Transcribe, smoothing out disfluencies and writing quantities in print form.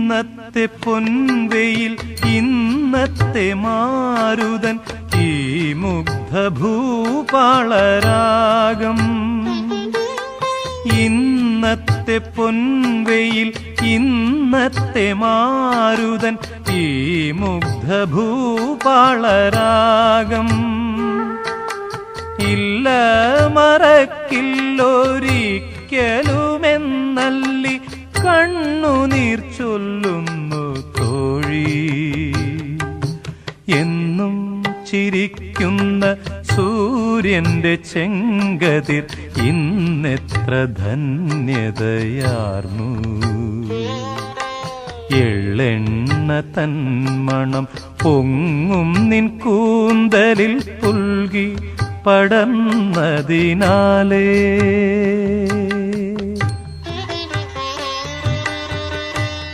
ഇന്നത്തെ പൊൻവെയിൽ ഇന്നത്തെ മാരുതൻ ഈ മുഗ്ധഭൂപാളരാഗം. ഇന്നത്തെ പൊൻവെയിൽ ഇന്നത്തെ മാരുതൻ ഈ മുഗ്ധഭൂപാളരാഗം. ഇല്ല മറക്കില്ലൊരിക്കലുമെന്നല്ലി കണ്ണുനീർ ചൊല്ലുന്നു തോഴി. എന്നും ചിരിക്കുന്ന സൂര്യന്റെ ചെങ്കതിർ ഇന്നെത്ര ധന്യതയാർന്നു. എള്ളെണ്ണ തന്മണം പൊങ്ങും നിൻ കൂന്തലിൽ പുൽകി പടർന്നതിനാലേ